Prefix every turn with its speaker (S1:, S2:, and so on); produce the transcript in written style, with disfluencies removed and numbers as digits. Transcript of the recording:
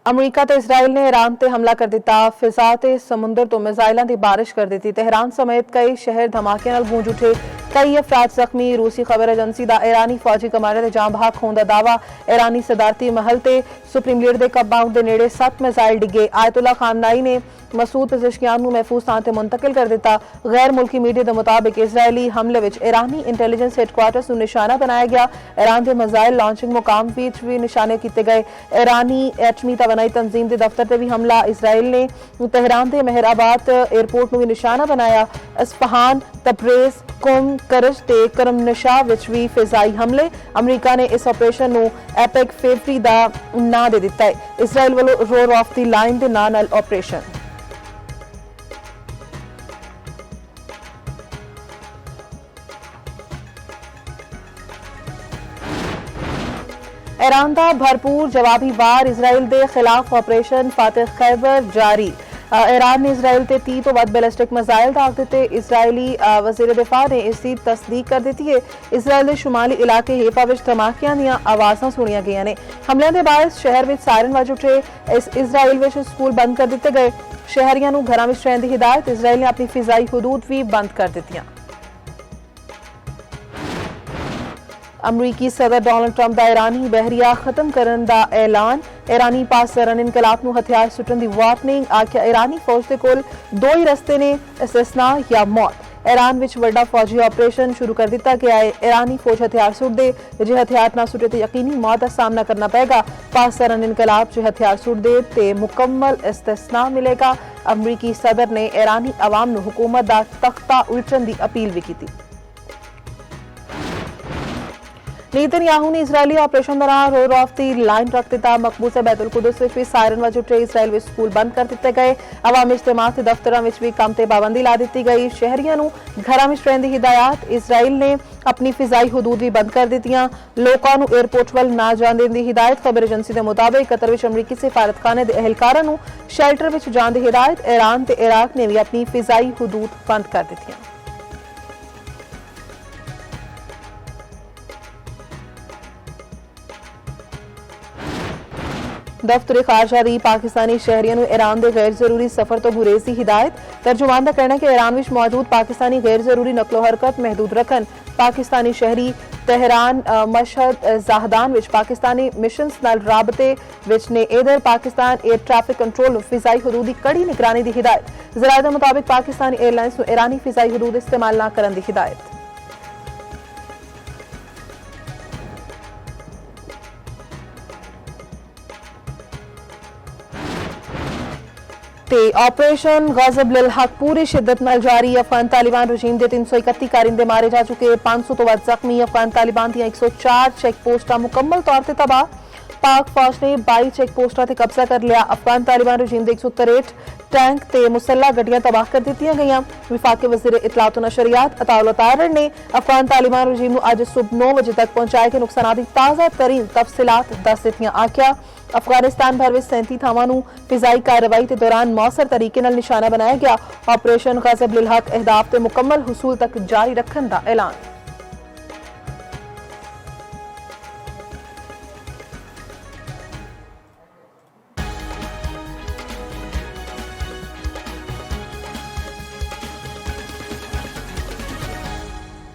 S1: अमरीका ते इसराइल ने ईरान ते हमला कर दिता। फिजा ते समुंदर तो मिसाइलों की बारिश कर दी। तेहरान समेत कई शहर धमाके नाल गूंज उठे। कई अफराद जख्मी। रूसी खबर एजेंसी का ईरानी फौजी कमांडर के जां बहक होने का दावा। ईरानी सदारती महल ते सुप्रीम लीडर के कंपाउंड के नेड़े 7 मिसाइल डिगे। आयतुल्ला खामनाई ने मसूद पज़ेशकियान को महफूज थां ते मुंतकिल कर दिता। गैर मुल्की मीडिया के मुताबिक इसराइली हमले में ईरानी इंटैलीजेंस हैडक्वार्टर्स को निशाना बनाया गया। ईरान के मिसाइल लॉन्चिंग मुकाम भी निशाने किए गए। ईरानी एटमी तवानाई तंजीम के दफ्तर से भी हमला। इसराइल ने तेहरान के मेहराबाद एयरपोर्ट को भी निशाना बनाया। इसफहान, तबरेज, कुम, करज ते करमनशा विच भी फिजाई हमले। अमरीका ने इस ऑपरेशन को एपिक फेवरी का नाम दे दिता है। इसराइल वालों रोर ऑफ द लाइन के नाम नाल ऑपरेशन। ईरान का भरपूर जवाबी वार। इसराइल के खिलाफ ऑपरेशन फातह खैबर जारी। ईरान ने इसराइल के 30 तो वध बैलिस्टिक मिसाइल दाग दिते। इसराइली वजीर दिफा ने इसकी तस्दीक कर दी है। इसराइल के शुमाली इलाके हेफा विच धमाकियां दीयां आवाज़ां सुनिया गईयां ने। हमलियां दे बाद शहर विच सायरन वज उठे। इसराइल विच स्कूल बंद कर दिते गए। शहरियां नूं घरां विच रहण दी हिदायत। इसराइल ने अपनी फिजाई हदूद भी बंद कर दित्तियां। अमरीकी सदर डोनाल्ड ट्रंप का ईरानी बहरिया खत्म करने का ऐलान। ईरानी पास रन इनकलाब को हथियार सुटन की वार्निंग। आख्या ईरानी फौज के कोल दो ही रस्ते ने, इस्तिसना या मौत। ईरान विच वड्डा फौजी ऑपरेशन शुरू कर दिता गया है। ईरानी फौज हथियार सुट दे, जे हथियार ना सुटे तो यकीनी मौत का सामना करना पड़ेगा। पास रन इनकलाब जो हथियार सुट दे ते मुकम्मल इस्तिसना मिलेगा। अमरीकी सदर ने ईरानी अवाम नूं हुकूमत का तख्ता उलटन की अपील भी की। नेतन्याहू ने इसराइली ऑपरेशन दौरान रोर ऑफ द लाइन रख दिता। मकबूजा बैतुल कुदस में भी सायरन वज उठे। इसराइल में स्कूल बंद कर दिते गए। अवामी इज्तिमा ते दफ्तरों में भी काम ते पाबंदी ला दी गई। शहरियों को घरों में रहने की हिदायत। इसराइल ने अपनी फिजाई हदूद भी बंद कर दित्तियां। लोगों को एयरपोर्ट वाल ना जाने देने की हिदायत। खबर एजेंसी के मुताबिक कतर विच अमरीकी सिफारतखाने के एहलकारां नूं शेल्टर विच जाने की हिदायत। ईरान ते इराक ने भी अपनी फिजाई हदूद बंद कर दित्तियां। दफ्तर खारजा दी पाकिस्तानी शहरियों को ईरान के गैर जरूरी सफर तो गुरेज की हिदायत। तर्जुमान का कहना है कि ईरान में मौजूद पाकिस्तानी गैर जरूरी नकलो हरकत महदूद रखन। पाकिस्तानी शहरी तेहरान, मशहद, जाहदान विच पाकिस्तानी मिशनस नाल राबते विच ने इधर पाकिस्तान एयर ट्रैफिक कंट्रोल फिजाई हदूद की कड़ी निगरानी की हिदायत। जराये के मुताबिक पाकिस्तानी एयरलाइंस को ईरानी फिजाई हदूद इस्तेमाल न करने की हिदायत। ऑपरेशन गजब लिल हक पूरी शिद्दत नाल जारी। अफगान तालिबान रजीम के 331 कारिंदे मारे जा चुके। 500 तो वध जख्मी। अफगान तालिबान दी 104 चेक पोस्टां मुकम्मल तौर पर तबाह। पाक फौज ने 22 चेक पोस्टां ते कब्जा कर लिया। अफगान तालिबान रजीम के 163 टैंक ते मुसल्ला गड्डियां तबाह कर दी गई। विफाकी वजीर इतलात नशरियात अताउल्लाह तारर ने अफगान तालिबान रजीम को अज सुबह 9 बजे तक पहुंचाए के नुकसानात की ताज़ा तरीन तफसीलात दस दित्तियां। आख्या अफगानिस्तान भर में 37 थावां फिजाई कार्रवाई के दौरान मौसर तरीके नाल निशाना बनाया गया। ऑपरेशन गजब लिल हक अहदाफ के मुकम्मल हुसूल तक जारी रखने का ऐलान।